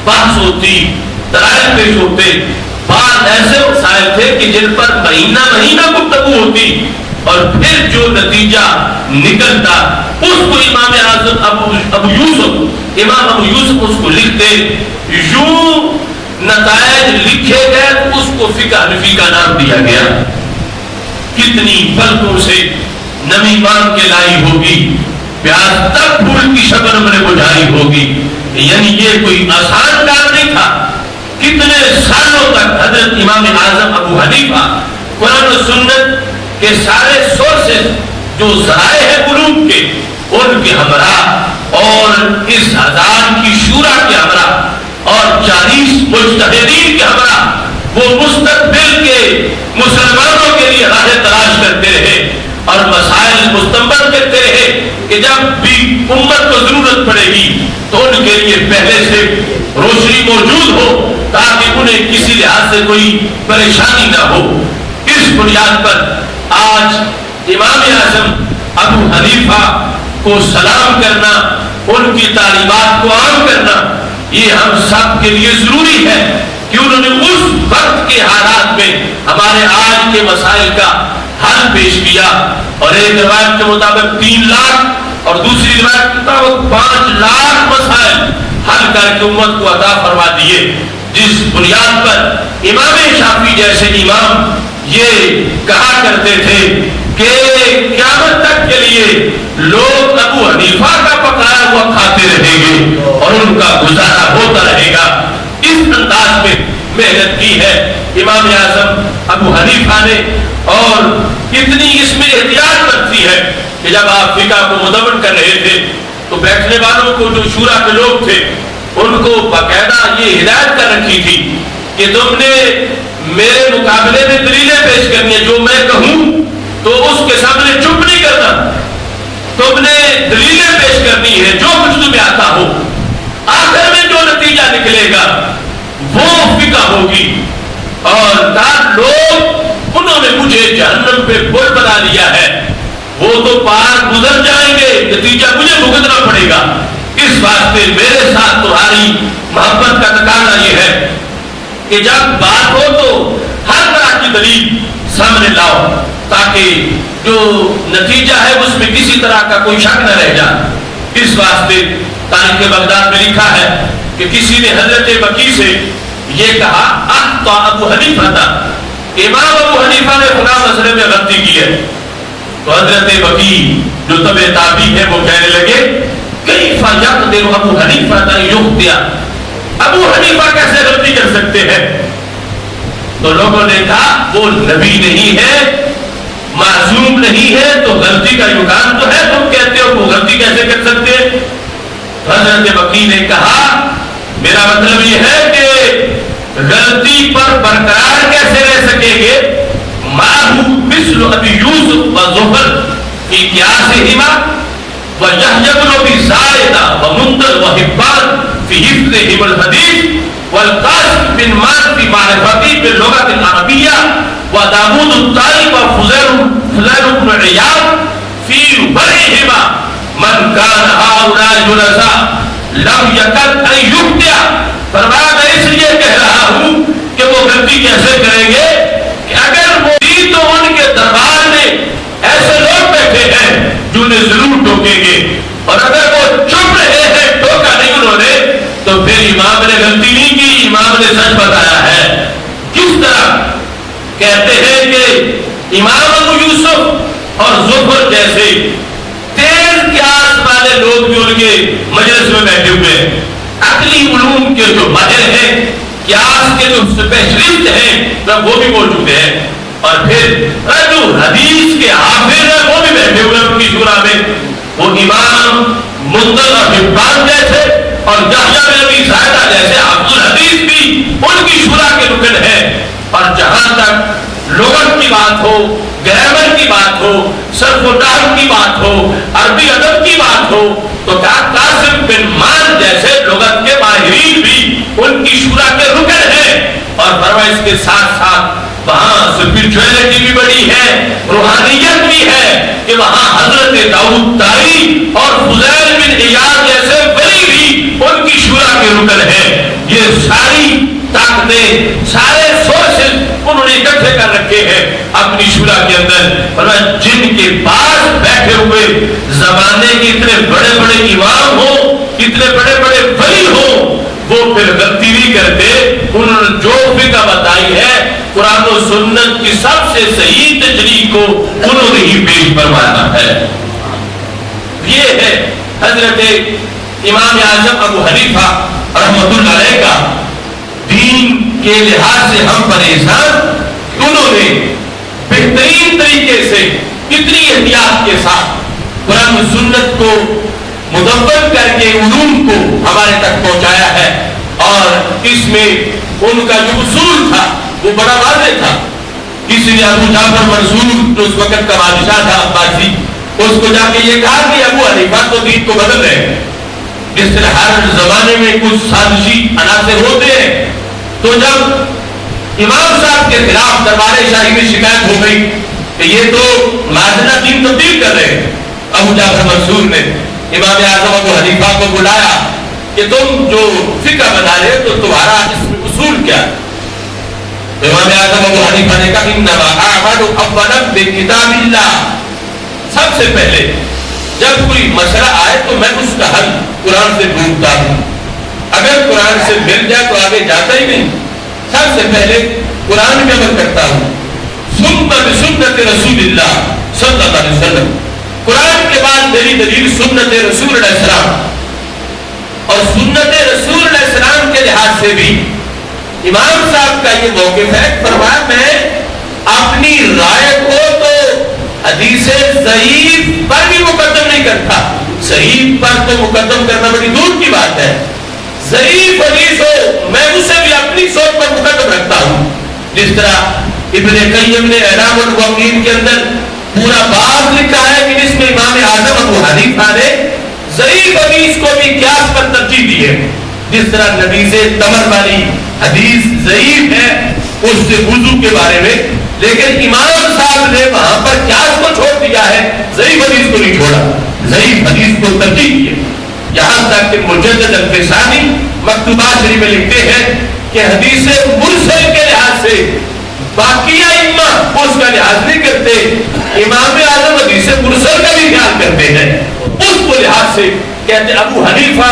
S1: بحث ہوتی, دلائل پیش ہوتے. بعض ایسے مسائل تھے کہ جن پر مہینہ گفتگو ہوتی اور پھر جو نتیجہ نکلتا اس کو امام اعظم ابو یوسف اس کو لکھتے. یوں نتائج لکھے گئے اس کو فقہ حنفی کا نام دیا گیا. کتنی فلکوں سے نمی مان کے لائی ہوگی, پیاس تک پھول کی شبنم نے بجھائی ہوگی. یعنی یہ کوئی آسان کام نہیں تھا. کتنے سالوں تک حضرت امام اعظم ابو حنیفہ قرآن و سنت کے سارے سورسز جو ذرائع ہیں علوم کے ان کے ہمراہ اور اس ہزار کی شورا کے ہمراہ اور 40 مجتہدین کے ہمراہ وہ مستقبل کے مسلمانوں کے لیے راہ تلاش کرتے رہے اور مسائل مستنبط کرتے رہے کہ جب بھی امت کو ضرورت پڑے گی تو ان کے لیے پہلے سے روشنی موجود ہو تاکہ انہیں کسی لحاظ سے کوئی پریشانی نہ ہو. اس بنیاد پر آج امام اعظم ابو حنیفہ کو سلام کرنا, ان کی تعلیمات کو عام کرنا, یہ ہم سب کے لیے ضروری ہے کہ انہوں نے اس وقت کے حالات میں ہمارے آج کے مسائل کا حل پیش کیا. اور ایک روایت کے مطابق 3 لاکھ اور دوسری روایت کے مطابق 5 لاکھ مسائل حل کر کے امت کو عطا فرما دیے, جس بنیاد پر امام شافعی جیسے امام یہ کہا کرتے تھے کہ قیامت تک کے لیے لوگ ابو حنیفہ کا پکایا ہوا کھاتے رہیں گے اور ان کا گزارا ہوتا رہے گا. اس انداز میں محنت کی ہے امام اعظم ابو حنیفہ نے, اور کتنی اس میں احتیاط برتی ہے کہ جب آپ فقہ کو مدون کر رہے تھے تو بیٹھنے والوں کو جو شورا کے لوگ تھے ان کو باقاعدہ یہ ہدایت کر رکھی تھی کہ تم نے میرے مقابلے میں دلیلیں پیش کرنی ہے, جو میں کہوں تو اس کے سامنے چپ نہیں کرنا, تم نے دلیلیں پیش کرنی ہے جو کچھ تمہیں آتا ہو, آخر میں جو نتیجہ نکلے گا وہ فقہ ہوگی. اور لوگ انہوں نے مجھے جہنم پہ پل بنا لیا ہے, وہ تو پار گزر جائیں گے, نتیجہ مجھے بھگتنا پڑے گا. اس واسطے میرے ساتھ تمہاری محبت کا تقاضا یہ ہے کہ جب بات ہو تو ہر طرح کی دلیل سامنے لاؤ تاکہ جو نتیجہ ہے اس میں کسی طرح کا کوئی شک نہ رہ جائے. اس واسطے تاریخ بغداد میں لکھا ہے کہ کسی نے حضرت بکی سے یہ کہا اخطا ابو حنیفہ تھا, امام ابو حنیفہ نے فلاں مسئلے میں غلطی کی ہے. تو حضرت بکی جو تبع تابعی ہے وہ کہنے لگے کیف یقدر ابو حنیفہ ان یخطئ, ابو حنیفہ کیسے غلطی کر سکتے ہیں؟ تو لوگوں نے کہا وہ نبی نہیں ہے, معصوم نہیں ہے, تو غلطی کا امکان تو ہے, تم کہتے ہو وہ غلطی کیسے کر سکتے ہیں؟ حضرت بکی نے کہا میرا مطلب یہ ہے کہ غلطی پر برقرار کیسے رہ سکیں گے؟ ماہو مثل ابی یوسف و زہر فی قیاسہما و یحیی بن ابی زائدہ و منذر و حبان فی حفظہم الحدیث والقاسم بن مان فی معرفتی باللغة العربیہ و داود الطائی و فضیل بن عیاض فی برئہما من کان ہؤلاء جلساء لم یکن ان یخطئ. فرمایا میں اس لیے کہہ رہا ہوں کہ وہ غلطی کیسے کریں گے کہ اگر وہ بھی تو ان کے دربار میں ایسے لوگ بیٹھے ہیں جو انہیں ضرور ٹوکیں گے, اور اگر وہ چپ رہے ہیں, ٹوکا نہیں انہوں نے, تو پھر امام نے غلطی نہیں کی, امام نے سچ بتایا ہے. کس طرح کہتے ہیں کہ امام ابو یوسف اور زفر جیسے تیز قیاس والے لوگ بھی ان کے مجلس میں بیٹھے ہوئے ہیں, عقلی علوم کے جو ماہر ہیں, قیاس کے جو اسپیشلسٹ ہیں وہ بھی موجود ہیں, اور پھر جو حدیث کے حافظ ہیں وہ بھی بیٹھے ہوئے ان کی شورا میں. وہ امام منذر اور حبان جیسے اور یحییٰ بن ابی زائدہ جیسے حافظ الحدیث بھی ان کی شورا کے رکن ہیں. اور جہاں تک لغت کی بات ہو, گرامر کی بات ہو, صرف و نحو کی بات ہو, عربی ادب کی بات ہو, تو قاسم بن مان جیسے لغت کے ماہرین بھی ان کی شورا کے رکن ہیں. اور فرمایا اس کے ساتھ ساتھ وہاں اسپرچویلٹی بھی بڑی ہے, روحانیت بھی ہے کہ وہاں حضرت داؤد طائی اور فضیل بن عیاض جیسے ولی بھی ان کی شورا کے رکن ہیں. یہ ساری طاقتیں, سارے سورسز انہوں نے اکٹھے کر رکھے ہیں اپنی شورا کے اندر. جن کے پاس بیٹھے ہوئے زمانے کے اتنے بڑے بڑے امام ہوں, اتنے بڑے بڑے ولی ہوں, وہ پھر غلطی نہیں کرتے. انہوں نے جو فقہ بتائی ہے قرآن و سنت کی سب سے صحیح تشریح کو انہوں نے ہی پیش فرمایا ہے. یہ ہے حضرت امام اعظم ابو حنیفہ رحمۃ اللہ علیہ کا دین کے لحاظ سے ہم پریشان، انہوں نے بہترین طریقے سے کتنی احتیاط کے ساتھ قرآن و سنت کو مدون کر کے علوم کو ہمارے تک پہنچایا ہے، اور اس میں ان کا جو اصول تھا وہ بڑا واضح تھا. کسی نے ابو جعفر منصور جو اس وقت کا بادشاہ تھا عباسی، اس کو جا کے یہ کہا کہ ابو حنیفہ تو دین کو بدل رہے ہیں. جس طرح ہر زمانے میں کچھ سازشی عناصر ہوتے ہیں، تو جب امام صاحب کے خلاف دربار شاہی میں شکایت ہو گئی کہ یہ تو مازنہ دین تبدیل کر رہے ہیں، ابو جعفر منصور نے امام اعظم ابو حنیفہ کو بلایا کہ تم جو فقہ بنا رہے تو تمہارا اس میں اصول کیا ہے؟ امام اعظم ابو حنیفہ نے کہا انما اعمل اولا بکتاب اللہ، سب سے پہلے جب کوئی مسئلہ آئے تو میں اس کا حل قرآن سے ڈھونڈتا ہوں، اگر قرآن سے مل جائے تو آگے جاتا ہی نہیں، سب سے پہلے قرآن میں عمل کرتا ہوں. ثم بسنت رسول اللہ صلی اللہ علیہ وسلم، قرآن کے بعد میری دلیل سنت رسول علیہ السلام، اور سنت رسول علیہ السلام کے لحاظ سے بھی امام صاحب کا یہ موقف ہے. فرمایا میں اپنی رائے کو تو حدیث ضعیف پر بھی مقدم نہیں کرتا، صحیح پر تو مقدم کرنا بڑی دور کی بات ہے، ضعیف حدیث ہو میں اسے بھی اپنی سوچ پر مقدم رکھتا ہوں. جس طرح ابن قیم نے اعلام الموقعین کے اندر پورا باب لکھا ہے کہ جس میں امام اعظم ابو حنیفہ نے ضعیف حدیث کو بھی قیاس پر ترجیح دی ہے. جس طرح نبیذ تمر والی حدیث ضعیف ہے اس سے وضو کے بارے میں، لیکن امام صاحب نے وہاں پر قیاس کو چھوڑ دیا ہے، ضعیف حدیث کو نہیں چھوڑا، ضعیف حدیث کو ترجیح دی ہے. یہاں تک کہ مجدد الفسانی مکتوبات شریف میں لکھتے ہیں کہ حدیث مرسل کے لحاظ سے باقی ائمہ اس کا لحاظ نہیں کرتے، امام اعظم حدیث مرسل کا بھی خیال کرتے ہیں. اس کو لحاظ سے کہتے ابو حنیفہ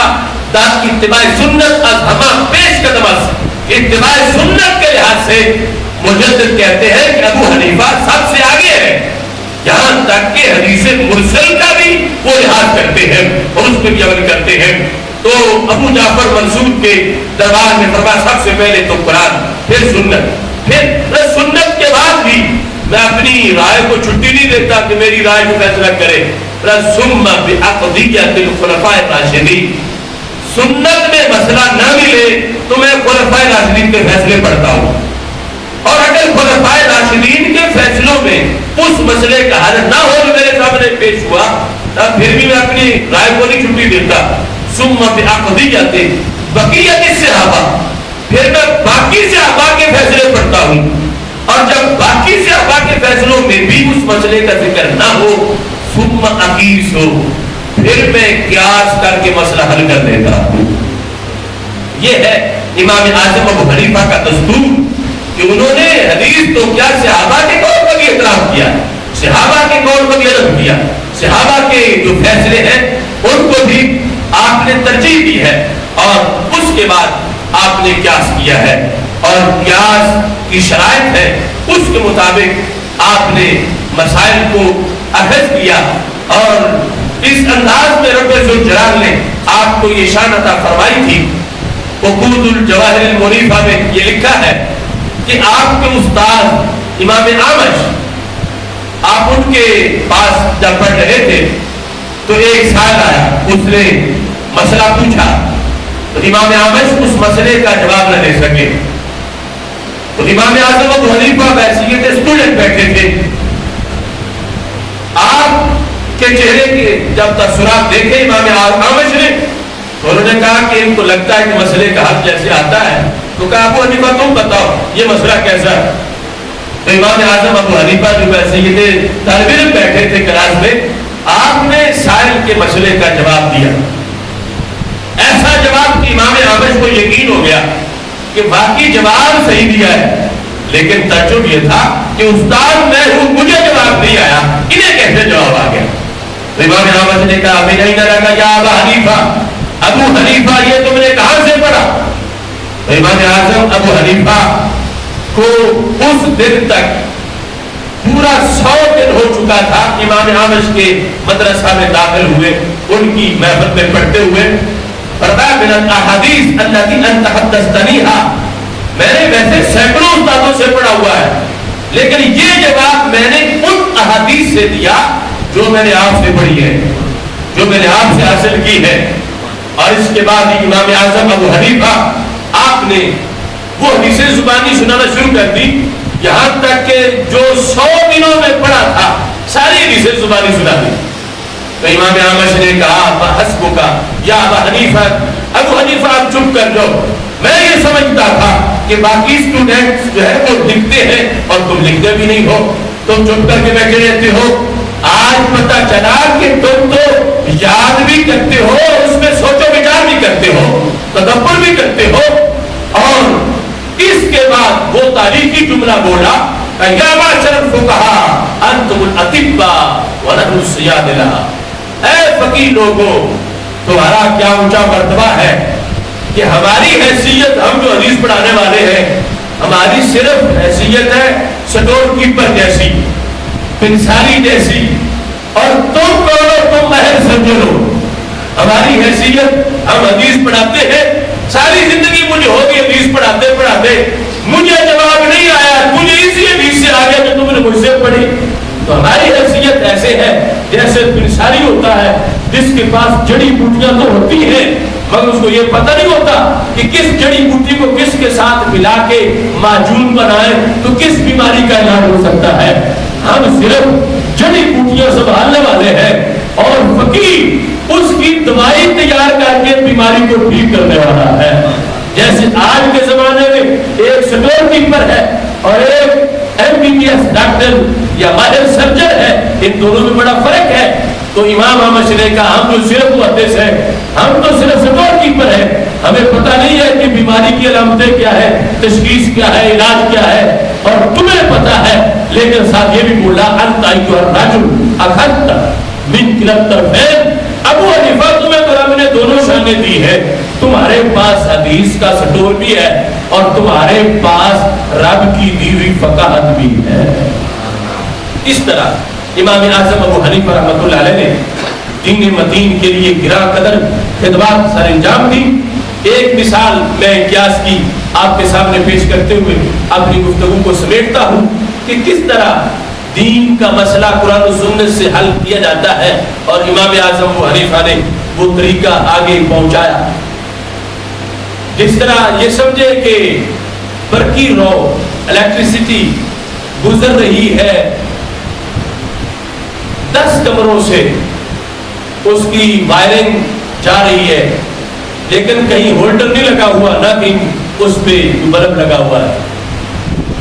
S1: داد کی اتباع سنت از ہما پیش قدم است، اتباع سنت کے لحاظ سے مجدد کہتے ہیں کہ ابو حنیفہ سب سے آگے ہے. یہاں تک کہ حدیث مرسل کا بھی وہ لحاظ کرتے ہیں اور اس پہ بھی عمل کرتے ہیں. تو ابو جعفر منصور کے دربار میں فرمایا سب سے پہلے تو قرآن، پھر سنت، پھر سنت کے بعد بھی میں اپنی رائے کو چھٹی نہیں دیتا کہ میری رائے کو فیصلہ کرے. ثم بعقدیۃ الخلفاء الراشدین، سنت میں مسئلہ نہ ملے تو میں خلفاء راشدین کے فیصلے پڑھتا ہوں، اور اگر خلفاء راشدین کے فیصلوں میں اس مسئلے کا حل نہ ہو جو میرے سامنے پیش ہوا تب پھر بھی میں اپنی رائے کو نہیں چھٹی دیتا. ثم بعقدیۃ بقیۃ الصحابہ، پھر میں باقی صحابہ کے فیصلے پڑھتا ہوں، اور جب باقی صحابہ کے فیصلوں میں بھی اس مسئلے کا ذکر نہ ہو ثم اقیس ہو، پھر میں قیاس کر کے مسئلہ حل کر دیتا ہوں. یہ ہے امام اعظم ابو حنیفہ کا دستور کہ انہوں نے حدیث تو کیا صحابہ کے قول پر بھی احترام کیا، صحابہ کے قول پر بھی ادب کیا، صحابہ کے جو فیصلے ہیں ان کو بھی آپ نے ترجیح دی ہے، اور اس کے بعد آپ نے قیاس کیا ہے، اور قیاس کی شرائط ہے اس کے مطابق آپ نے مسائل کو اخذ کیا. اور اس انداز میں رب ذوالجلال نے آپ کو یہ شان عطا فرمائی تھی. عقود الجواہر المنیفہ میں یہ لکھا ہے کہ آپ کے استاد امام اعمش، آپ ان کے پاس جب پڑھ رہے تھے تو ایک سائل آیا، اس نے مسئلہ پوچھا تو امام اعمش اس مسئلے کا جواب نہ دے سکے. تو امام اعظم ابو حنیفہ بحیثیت اسٹوڈنٹ بیٹھے تھے. آپ کے چہرے کے جب تاثرات دیکھے امام اعمش نے تو انہوں نے کہا کہ ان کو لگتا ہے کہ مسئلے کا حل جیسے آتا ہے، تو کہا ابو حنیفہ تم بتاؤ یہ مسئلہ کیسا ہے. تو امام اعظم ابو حنیفہ جو بحیثیت طالب علم بیٹھے تھے کلاس میں، آپ نے سائل کے مسئلے کا جواب دیا. ایسا جواب کہ امام اعمش کو یقین ہو گیا کہ واقعی جواب صحیح دیا ہے، لیکن تعجب یہ تھا کہ استاد میں ہوں، مجھے جواب نہیں آیا، انہیں کیسے جواب آ گیا. تو امام اعمش نے کہا میں نہیں لگا یا ابو حنیفہ، ابو حنیفہ یہ تم نے کہاں سے پڑھا. تو امام اعظم ابو حنیفہ کو اس دن تک پورا 100 دن ہو چکا تھا امام اعمش کے مدرسہ میں داخل ہوئے، ان کی محفل میں پڑھتے ہوئے. فرمایا من الاحادیث التي انت حدثتنیها
S2: میں نے ویسے سینکڑوں استادوں سے پڑھا ہوا ہے، لیکن یہ جواب میں نے ان احادیث سے دیا جو میں نے آپ سے پڑھی ہے، جو میں نے آپ سے حاصل کی ہے۔ اور اس کے بعد امام اعظم ابو حنیفہ آپ نے وہ حدیثیں زبانی سنانا شروع کر دی، یہاں تک کہ جو 100 دنوں میں پڑھا تھا ساری حدیثیں زبانی سنا دی۔ تو امام اعمش نے کہا حسبک یا ابا حنیفہ، ابو حنیفہ آپ چپ کر جاؤ، میں یہ سمجھتا تھا کہ باقی اسٹوڈنٹس جو ہے وہ لکھتے ہیں اور تم لکھتے بھی نہیں ہو، تم چپ کر کے بیٹھے رہتے ہو۔ آج پتہ چلا کہ تم تو یاد بھی کرتے ہو، اس میں سوچو بچار بھی کرتے ہو، تدبر بھی کرتے ہو۔ اور اس کے بعد وہ تاریخی جملہ بولا، یا معشر الفقہاء انتم الاطباء ونحن الصیادلہ، اے فقیہ لوگوں تمہارا کیا اونچا مرتبہ ہے کہ ہماری حیثیت، ہم جو حدیث پڑھانے والے ہیں، ہماری صرف حیثیت ہے سٹور کیپر جیسی، پنساری جیسی، اور تم کون ہو؟ تم ماہر سمجھ لو۔ ہماری حیثیت، ہم حدیث پڑھاتے ہیں، ساری زندگی مجھے ہوگی حدیث پڑھاتے پڑھاتے، مجھے جواب نہیں آیا، مجھے اسی حدیث سے آگیا جو تم نے مجھ سے پڑھی۔ تو ہماری حیثیت ایسے ہے جیسے پنساری ہوتا ہے جس کے پاس جڑی بوٹیاں تو ہوتی ہیں مگر اس کو یہ پتہ نہیں ہوتا کہ کس جڑی بوٹی کو کس کے ساتھ ملا کے معجون بنائیں تو کس بیماری کا علاج ہو سکتا ہے۔ ہم صرف جڑی بوٹیاں سنبھالنے والے ہیں اور فقیہ اس کی دوائی تیار کر کے بیماری کو ٹھیک کرنے والا ہے۔ جیسے آج کے زمانے میں ایک سٹور کیپر ہے اور ایک MBBS ڈاکٹر یا ماہر سرجن ہے، ان دونوں میں بڑا فرق ہے۔ تو امام احمد نے کہا ہم جو صرف محدث ہیں، ہم تو صرف سٹور کیپر ہیں، ہمیں پتہ نہیں ہے کہ بیماری کی علامتیں کیا ہے، تشخیص کیا ہے، علاج کیا ہے، اور تمہیں پتہ ہے۔ لیکن ساتھ یہ بھی بولا انت ایھا الرجل اخذت من کلا الطرفین، ابو حنیفہ تمہیں تو رب نے دونوں شانیں دی ہے، تمہارے پاس حدیث کا سٹور بھی ہے اور تمہارے پاس رب کی دی ہوئی فقاہت بھی ہے۔ اس طرح امام اعظم ابو حنیفہ رحمۃ اللہ علیہ نے دین متین کے لیے گراں قدر خدمات سر انجام دی۔ ایک مثال میں قیاس کی آپ کے سامنے پیش کرتے ہوئے اپنی گفتگو کو سمیٹتا ہوں کہ کس طرح دین کا مسئلہ قرآن و سنت سے حل کیا جاتا ہے، اور امام اعظم ابو حنیفہ نے وہ طریقہ آگے پہنچایا۔ جس طرح یہ سمجھے کہ برقی رو الیکٹریسٹی گزر رہی ہے 10 کمروں سے، اس کی وائرنگ جا رہی ہے لیکن کہیں ہولڈر نہیں لگا ہوا، نہ کہیں اس پہ بلب لگا ہوا ہے۔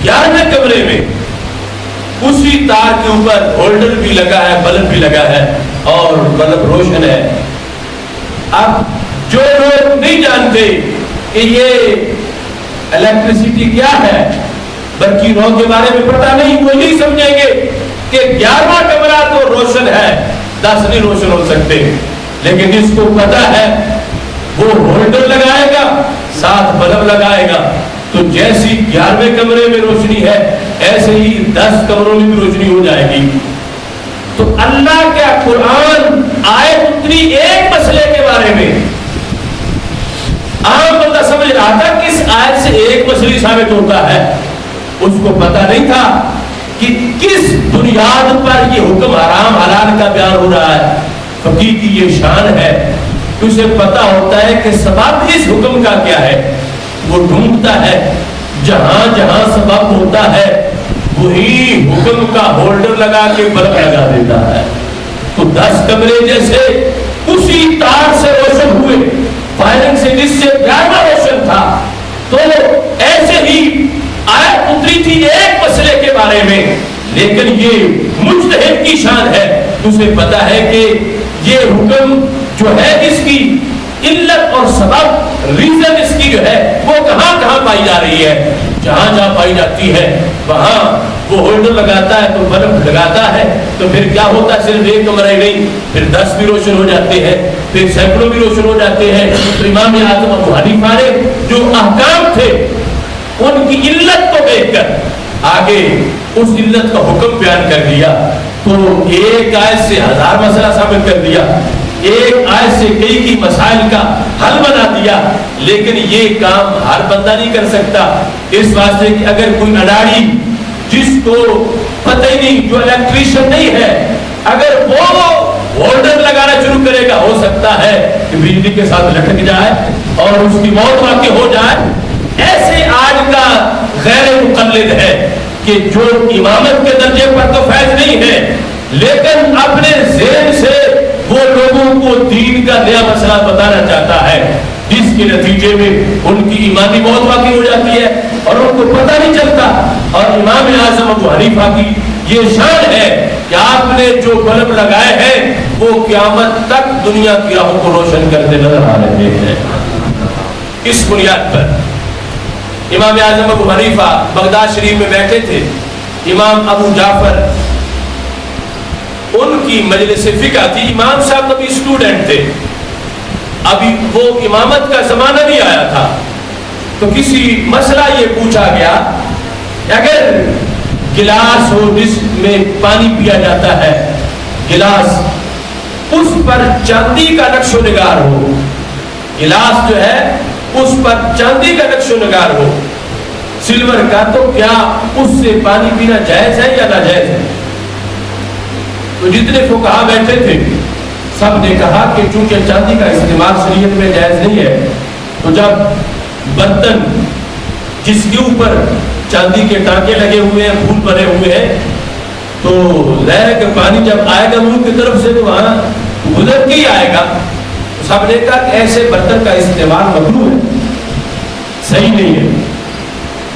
S2: 11ویں کمرے میں اسی تار کے اوپر ہولڈر بھی لگا ہے، بلب بھی لگا ہے اور بلب روشن ہے۔ اب جو لوگ نہیں جانتے کہ یہ الیکٹریسٹی کیا ہے، برقی رو کے بارے میں پتہ نہیں، وہ نہیں سمجھیں گے کہ 11واں کمرہ تو روشن ہے، 10 نہیں روشن ہو سکتے، لیکن جس کو پتہ ہے وہ ہولڈر لگائے گا، ساتھ بلب لگائے گا، تو جیسی 11ویں کمرے میں روشنی ہے ایسے ہی 10 کمروں میں بھی روشنی ہو جائے گی۔ تو اللہ کا قرآن آیت اتری ایک مسئلے کے بارے میں، عام بندہ سمجھ رہا تھا کہ اس آیت سے ایک مسئلہ ثابت ہوتا ہے، اس کو پتہ نہیں تھا کہ کس بنیاد پر یہ حکم حرام حلال کا بیان ہو رہا ہے۔ فقیہ کی یہ شان ہے کہ اسے پتہ ہوتا ہے کہ سبب اس حکم کا کیا ہے، وہ ڈھونڈتا ہے، جہاں جہاں سبب ہوتا ہے وہی حکم کا ہولڈر لگا کے بلب لگا دیتا ہے۔ تو 10 کمرے جیسے اسی تار سے روشن ہوئے، وائرنگ سے جس سے 11واں روشن تھا، تو ایسے ہی آیت اتری تھی ایک مسئلے کے بارے میں، لیکن یہ مجتہد کی شان ہے، اسے پتا ہے کہ یہ حکم جو ہے اس کی علت اور سبب، ریزن اس کی جو ہے وہ کہاں کہاں پائی جا رہی ہے۔ جہاں جہاں پائی جاتی ہے وہاں وہ ہولڈر لگاتا ہے تو بلب لگاتا ہے، تو پھر کیا ہوتا ہے، صرف ایک کمرہ ہی نہیں، پھر 10 بھی روشن ہو جاتے ہیں، پھر سینکڑوں بھی روشن ہو جاتے ہیں۔ تو امام اعظم ابو حنیفہ نے جو احکام تھے ان کی علت کو دیکھ کر آگے اس علت کا حکم بیان کر دیا۔ تو ایک آیت سے 1000 مسئلہ ثابت کر دیا، ایک آیت سے کئی کی مسائل کا حل بنا دیا، لیکن یہ کام ہر بندہ نہیں کر سکتا۔ اس واسطے کہ اگر کوئی اڈاڑی جس کو پتہ ہی نہیں، جو الیکٹریشین نہیں ہے، اگر وہ ہولڈر لگانا شروع کرے گا، ہو سکتا ہے کہ بجلی کے ساتھ لٹک جائے اور اس کی موت واقع ہو جائے۔ ایسے آج کا غیر مقلد ہے کہ جو امامت کے درجے پر تو فیض نہیں ہے، لیکن اپنے ذہن سے وہ لوگوں کو دین کا نیا مسئلہ بتانا چاہتا ہے، جس کے نتیجے میں ان کی ایمانی موت واقع ہو جاتی ہے اور ان کو پتہ نہیں چلتا۔ اور امام اعظم ابو حنیفہ کی یہ شان ہے کہ آپ نے جو بلب لگائے ہیں وہ قیامت تک دنیا کی راہوں کو روشن کرتے نظر آ رہے ہیں۔ اس بنیاد پر امام اعظم ابو حنیفہ بغداد شریف میں بیٹھے تھے، امام ابو جعفر ان کی مجلس فقہ تھی، امام صاحب ابھی اسٹوڈنٹ تھے، ابھی وہ امامت کا زمانہ نہیں آیا تھا، تو کسی مسئلہ یہ پوچھا گیا اگر گلاس ہو جس میں پانی پیا جاتا ہے، گلاس اس پر چاندی کا نقش و نگار ہو، گلاس جو ہے اس پر چاندی کا نقش و نگار ہو، سلور کا، تو کیا اس سے پانی پینا جائز ہے یا ناجائز ہے؟ تو جتنے فقہا بیٹھے تھے سب نے کہا کہ چونکہ چاندی کا استعمال شریعت میں جائز نہیں ہے، تو جب برتن جس کے اوپر چاندی کے ٹانکے لگے ہوئے ہیں، پھول بنے ہوئے ہیں، تو ظاہر ہے کہ پانی جب آئے گا منہ کی طرف سے تو وہاں گزر کے ہی آئے گا۔ سب نے کہا کہ ایسے برتن کا استعمال مکروہ ہے، صحیح نہیں ہے۔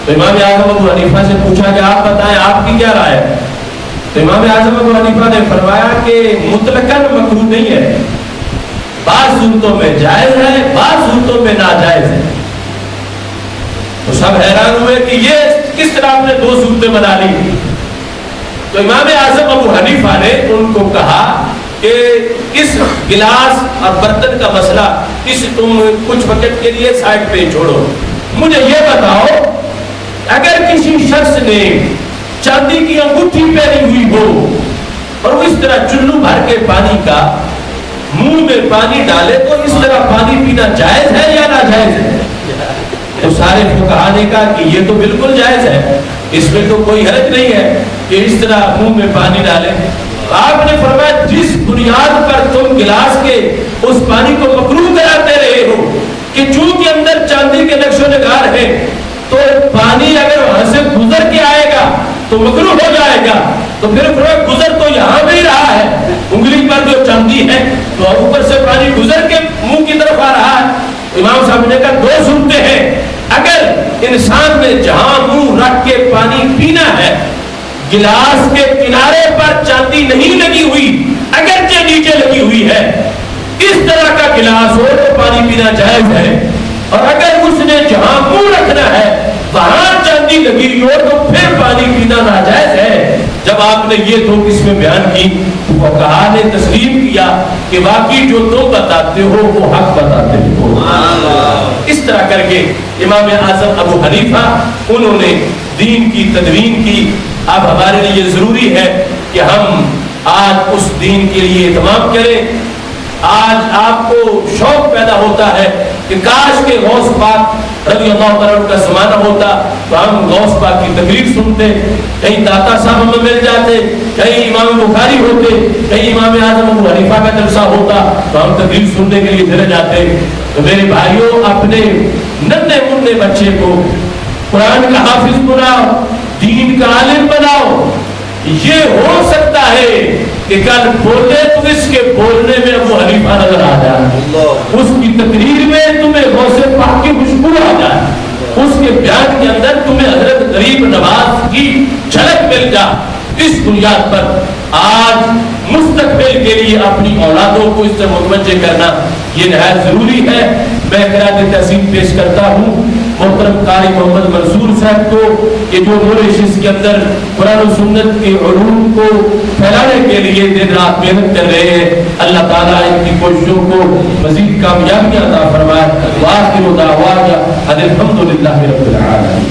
S2: تو امام اعظم ابو حنیفہ سے پوچھا کہ آپ بتائیں آپ کی کیا رائے ہے؟ تو امام اعظم ابو حنیفہ نے فرمایا کہ مطلقاً مکروہ نہیں ہے، بعض صورتوں میں جائز ہے، بعض صورتوں میں ناجائز ہے۔ تو سب حیران ہوئے کہ یہ کس طرح آپ نے دو صورتیں بنا لی؟ تو امام اعظم ابو حنیفہ نے ان کو کہا کہ اس گلاس اور برتن کا مسئلہ اس تم کچھ وقت کے لیے سائڈ پہ چھوڑو، مجھے یہ بتاؤ اگر کسی شخص نے چاندی کی انگوٹھی پہنی ہوئی ہو اور وہ اس طرح چلو بھر کے پانی کا منہ میں پانی ڈالے تو اس طرح پانی پینا جائز ہے یا ناجائز ہے؟ تو سارے فقہا نے کہا کہ یہ تو بالکل جائز ہے، اس میں تو کوئی حرج نہیں ہے کہ اس طرح منہ میں پانی ڈالے۔ آپ نے فرمایا جس بنیاد پر تم گلاس کے اس پانی کو مکروہ کراتے رہے ہو کہ چونکہ اندر چاندی کے نقش و نگار ہے تو پانی اگر وہاں سے گزر کے آئے گا تو مکروہ ہو جائے گا، تو پھر گزر تو یہاں بھی رہا ہے، انگلی پر جو چاندی ہے تو اوپر سے پانی گزر کے منہ کی طرف آ رہا ہے۔ امام صاحب نے کہا دو صورتیں ہیں، اگر انسان نے جہاں منہ رکھ کے پانی پینا ہے گلاس کے کنارے پر چاندی نہیں لگی ہوئی، اگرچہ نیچے لگی ہوئی ہے، اس طرح کا گلاس ہو تو پانی پینا جائز ہے، اور اگر اس نے جہاں منہ رکھنا ہے وہاں چاندی لگی ہو تو پھر پانی پینا ناجائز ہے۔ جب آپ نے یہ دو قسمیں بیان کی تو فقہا نے تسلیم کیا کہ واقعی جو تم بتاتے ہو وہ حق بتاتے ہو۔ اس طرح کر کے امام اعظم ابو حنیفہ انہوں نے دین کی تدوین کی۔ اب ہمارے لیے یہ ضروری ہے کہ ہم آج اس دین کے لیے اہتمام کریں۔ آج آپ کو شوق پیدا ہوتا ہے کہ کاش کے غوث پاک رضی اللہ تعالیٰ کا زمانہ ہوتا تو ہم غوث پاک کی تقریر سنتے، کہیں داتا صاحب ہمیں مل جاتے، کہیں امام بخاری ہوتے، کہیں امام اعظم ابو حنیفہ کا جلسہ ہوتا تو ہم تقریر سننے کے لیے چلے جاتے۔ تو میرے بھائیوں، اپنے ننھے منھے بچے کو قرآن کا حافظ بناؤ، دین کا عالم بناؤ۔ یہ ہو سکتا ہے کہ کل بولے تو اس کے بولنے میں ابو حنیفہ نظر آ جائے، اس کی تقریر میں تمہیں غوث پاک کی خوشبو آ جائے، اس کے بیان کے اندر تمہیں حضرت غریب نواز کی جھلک مل جائے۔ اس بنیاد پر آج مستقبل کے لیے اپنی اولادوں کو اس سے متوجہ کرنا یہ نہایت ضروری ہے۔ میں خراج تحسین پیش کرتا ہوں محترم قاری محمد منصور صاحب کو کہ جو موریشس کے اندر قرآن و سنت کے علوم کو پھیلانے کے لیے دن رات محنت کر رہے ہیں۔ اللہ تعالیٰ ان کی کوششوں کو مزید کامیابیاں عطا فرمائے۔ وآخر دعوانا ان الحمد للہ رب العالمین۔